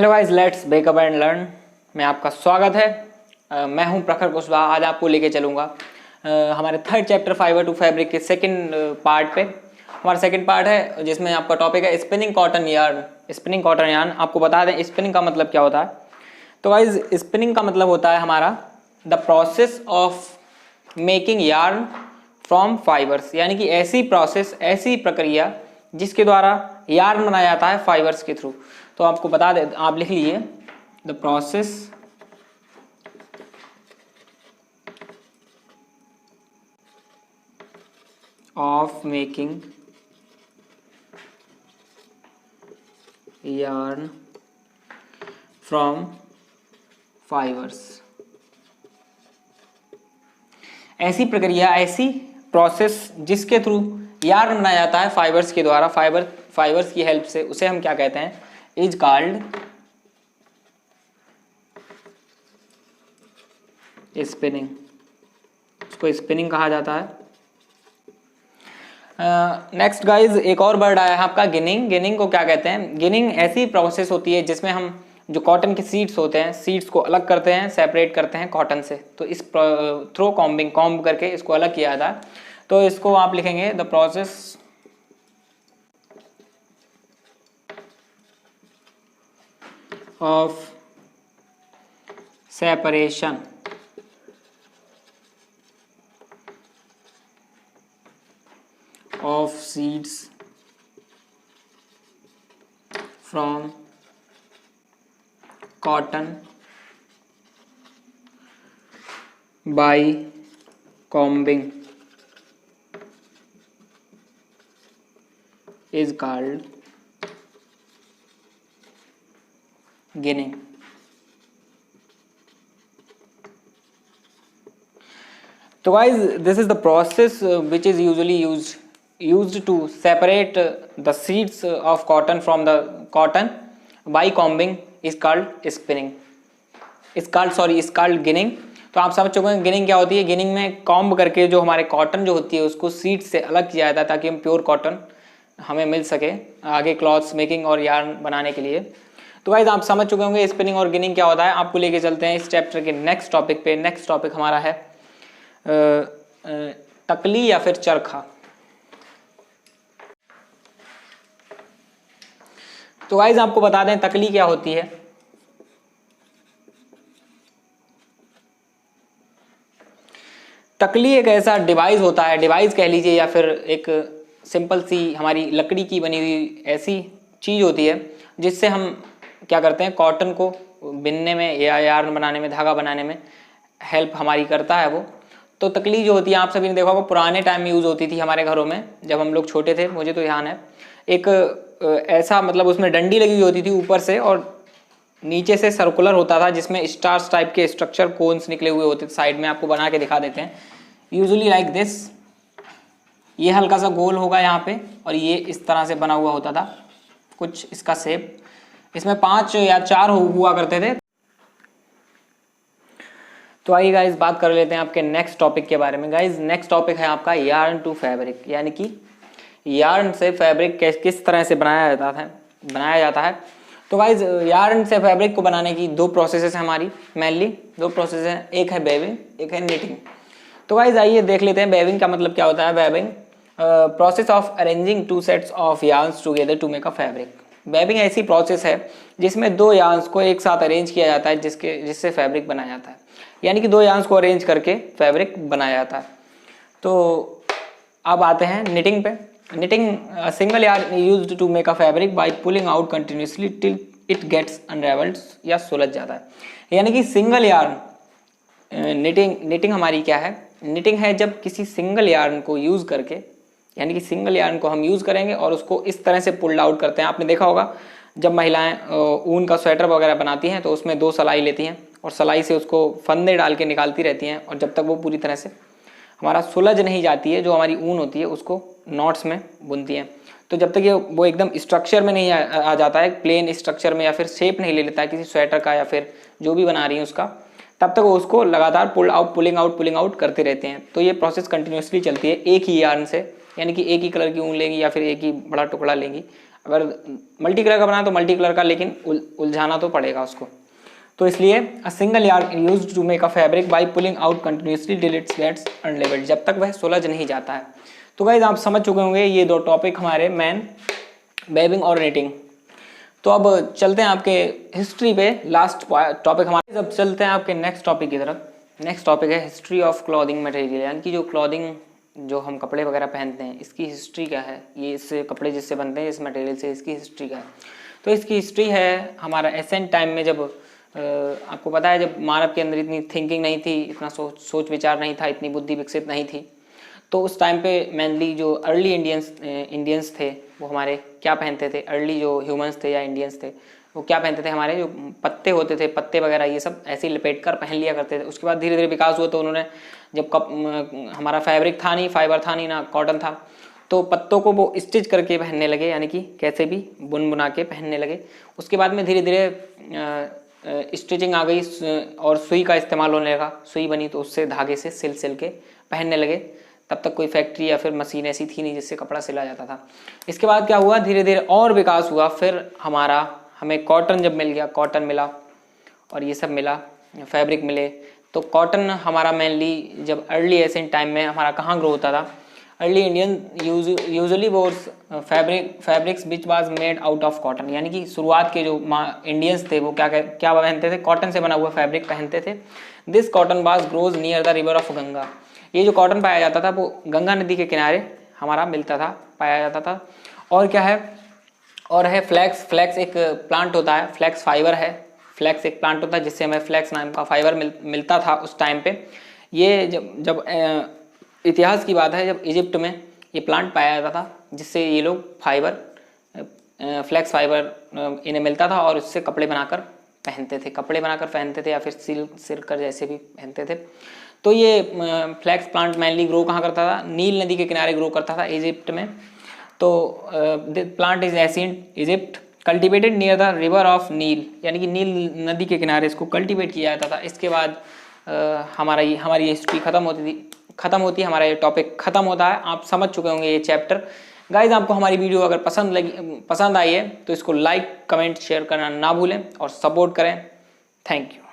Hello guys, let's wake up and learn में आपका स्वागत है। मैं हूं प्रखर कुशवाहा। आज आपको लेके चलूँगा हमारे third chapter fiber to fabric के सेकंड पार्ट पे। हमारा सेकंड पार्ट है जिसमें आपका टॉपिक है spinning cotton yarn. Spinning cotton yarn आपको बता दें स्पिनिंग का मतलब क्या होता है। तो गाइस स्पिनिंग का मतलब होता है हमारा the process of making yarn from fibres, यानी कि ऐसी प्रोसेस, ऐसी प्रक्रिया जिसके द्वारा यार्न बनाया जाता है फाइबर्स के थ्रू। तो आपको बता दे, आप लिख लीजिए the process of making yarn from fibres. ऐसी प्रक्रिया, ऐसी प्रोसेस जिसके थ्रू यार्न बनाया जाता है फाइबर्स के द्वारा, फाइबर्स की हेल्प से, उसे हम क्या कहते हैं, इज कॉल्ड स्पिनिंग। उसको स्पिनिंग कहा जाता है। नेक्स्ट गाइज एक और वर्ड आया है आपका गिनिंग। गिनिंग को क्या कहते हैं? गिनिंग ऐसी प्रोसेस होती है जिसमें हम जो कॉटन के सीड्स होते हैं, सीड्स को अलग करते हैं, सेपरेट करते हैं कॉटन से। तो इस थ्रो कॉम्बिंग, कॉम्ब करके इसको अलग किया जाता है। तो इसको आप लिखेंगे the process of separation of seeds from cotton by combing is called ginning. So guys, this is the process which is usually used to separate the seeds of cotton from the cotton by combing is called spinning. is called ginning. तो आप समझ चुके हैं ginning क्या होती है। Ginning में comb करके जो हमारे कॉटन जो होती है उसको सीड से अलग किया जाता है ताकि हम प्योर कॉटन हमें मिल सके आगे क्लॉथ्स मेकिंग और यार्न बनाने के लिए। तो गाइस आप समझ चुके होंगे स्पिनिंग और गिनिंग क्या होता है। आपको लेके चलते हैं इस चैप्टर के नेक्स्ट टॉपिक पे। नेक्स्ट टॉपिक हमारा है तकली या फिर चरखा। तो गाइस आपको बता दें तकली क्या होती है। तकली एक ऐसा डिवाइस होता है, डिवाइस कह लीजिए, या फिर एक सिंपल सी हमारी लकड़ी की बनी हुई ऐसी चीज होती है जिससे हम क्या करते हैं, कॉटन को बिनने में या यार्न बनाने में, धागा बनाने में हेल्प हमारी करता है वो। तो तकली जो होती है, आप सभी ने देखा होगा पुराने टाइम में यूज़ होती थी हमारे घरों में जब हम लोग छोटे थे। मुझे तो ध्यान है एक ऐसा, मतलब उसमें डंडी लगी हुई होती थी ऊपर से और नीचे से सर्कुलर होता था जिसमें स्टार्स टाइप के स्ट्रक्चर, कोन्स निकले हुए होते थे। साइड में आपको बना के दिखा देते हैं, यूजुअली लाइक दिस। ये हल्का सा गोल होगा यहाँ पे और ये इस तरह से बना हुआ होता था कुछ इसका शेप। इसमें 5 या 4 हुआ करते थे। तो आइए गाइज बात कर लेते हैं आपके नेक्स्ट टॉपिक के बारे में। गाइज नेक्स्ट टॉपिक है आपका यार्न टू फैब्रिक, यानी कि यार्न से फैब्रिक किस तरह से बनाया जाता है। तो गाइज यार्न से फैब्रिक को बनाने की 2 प्रोसेसेस हैं हमारी, मेनली 2 प्रोसेस हैं। एक है वेविंग, एक है निटिंग। तो गाइज आइए देख लेते हैं वेविंग का मतलब क्या होता है। Weaving process of arranging 2 sets of yarns together to make a fabric. Weaving ऐसी प्रोसेस है जिसमें 2 यार्न्स को एक साथ अरेंज किया जाता है जिससे फैब्रिक बनाया जाता है, यानी कि 2 यार्न्स को अरेंज करके फैब्रिक बनाया जाता है। तो अब आते हैं निटिंग पे। Knitting single yarn used to make a fabric by pulling out continuously till it gets unravelled या सुलझ जाता है, यानी कि सिंगल यार्न। निटिंग हमारी क्या है? निटिंग है जब किसी सिंगल यार्न को यूज करके, यानी कि सिंगल यार्न को हम यूज करेंगे और उसको इस तरह से पुल्ड आउट करते हैं। आपने देखा होगा जब महिलाएं ऊन का स्वेटर वगैरह बनाती हैं तो उसमें 2 सलाई लेती हैं और सलाई से उसको फंदे डाल के निकालती रहती हैं, और जब तक वो पूरी तरह से हमारा सुलझ नहीं जाती है, जो हमारी ऊन होती है, उसको नॉट्स में बुनती हैं। तो जब तक ये वो एकदम स्ट्रक्चर में नहीं आ जाता है, प्लेन स्ट्रक्चर में, या फिर शेप नहीं ले लेता है किसी स्वेटर का या फिर जो भी बना रही है उसका, तब तक वो उसको लगातार पुलिंग आउट करते रहते हैं। तो ये प्रोसेस कंटिन्यूसली चलती है एक ही यार्न से, यानी कि एक ही कलर की ऊन लेंगी या फिर एक ही बड़ा टुकड़ा लेंगी, अगर मल्टी कलर का बना तो मल्टी कलर का, लेकिन उलझाना तो पड़ेगा उसको। तो इसलिए a single yarn used to make a fabric by pulling out continuously till it gets unlevelled, जब तक वह सुलझ नहीं जाता है। तो गाइस आप समझ चुके होंगे ये दो टॉपिक हमारे मेन, वेविंग और नेटिंग। तो अब चलते हैं आपके हिस्ट्री पे, लास्ट टॉपिक हमारे। अब चलते हैं आपके नेक्स्ट टॉपिक की तरफ। नेक्स्ट टॉपिक है हिस्ट्री ऑफ क्लॉथिंग मटेरियल, यानी कि जो क्लॉथिंग, जो हम कपड़े वगैरह पहनते हैं, इसकी हिस्ट्री क्या है, ये इससे कपड़े जिससे बनते हैं इस मटेरियल से, इसकी हिस्ट्री क्या है। तो इसकी हिस्ट्री है हमारा एसेंट टाइम में, जब आपको पता है जब मानव के अंदर इतनी थिंकिंग नहीं थी, इतना सोच विचार नहीं था, इतनी बुद्धि विकसित नहीं थी, तो उस टाइम पे मेनली जो अर्ली इंडियंस थे वो हमारे क्या पहनते थे, अर्ली जो ह्यूमंस थे या इंडियंस थे वो क्या पहनते थे, हमारे जो पत्ते होते थे, पत्ते वगैरह ये सब ऐसे ही लपेट कर पहन लिया करते थे। उसके बाद धीरे धीरे विकास हुआ, तो उन्होंने जब हमारा फैब्रिक था नहीं, फाइबर था नहीं, ना कॉटन था, तो पत्तों को वो स्टिच करके पहनने लगे, यानी कि कैसे भी बुन बुना के पहनने लगे। उसके बाद में धीरे धीरे स्टिचिंग आ गई और सुई का इस्तेमाल होने लगा, सुई बनी तो उससे धागे से सिल के पहनने लगे। तब तक कोई फैक्ट्री या फिर मशीन ऐसी थी नहीं जिससे कपड़ा सिला जाता था। इसके बाद क्या हुआ, धीरे धीरे और विकास हुआ, फिर हमें कॉटन जब मिल गया, कॉटन मिला और ये सब मिला, फैब्रिक मिले। तो कॉटन हमारा मेनली जब अर्ली एशियन टाइम में हमारा कहाँ ग्रो होता था, early Indian usually verse fabrics which was made out of cotton, यानी कि शुरुआत के जो इंडियंस थे वो क्या पहनते थे, कॉटन से बना हुआ फैब्रिक पहनते थे। This cotton was grows near the river of Ganga, ये जो कॉटन पाया जाता था वो गंगा नदी के किनारे हमारा मिलता था, पाया जाता था। और क्या है, और है फ्लैक्स। फ्लैक्स एक प्लांट होता है, फ्लैक्स फाइबर है, फ्लैक्स एक प्लांट होता है जिससे हमें फ्लैक्स नाम का फाइबर मिलता था उस टाइम पे। ये जब इतिहास की बात है, जब इजिप्ट में ये प्लांट पाया जाता था जिससे ये लोग फाइबर, फ्लैक्स फाइबर इन्हें मिलता था और उससे कपड़े बनाकर पहनते थे, या फिर सिल्क जैसे भी पहनते थे। तो ये फ्लैक्स प्लांट मेनली ग्रो कहाँ करता था, नील नदी के किनारे ग्रो करता था इजिप्ट में। तो plant is ancient Egypt, cultivated near the river of Nile, यानी कि नील नदी के किनारे इसको कल्टिवेट किया जाता था। इसके बाद हमारी हिस्ट्री खत्म होती है, हमारा ये टॉपिक खत्म होता है। आप समझ चुके होंगे ये चैप्टर। गाइज आपको हमारी वीडियो अगर पसंद आई है तो इसको लाइक, कमेंट, शेयर करना ना भूलें और सपोर्ट करें। Thank you.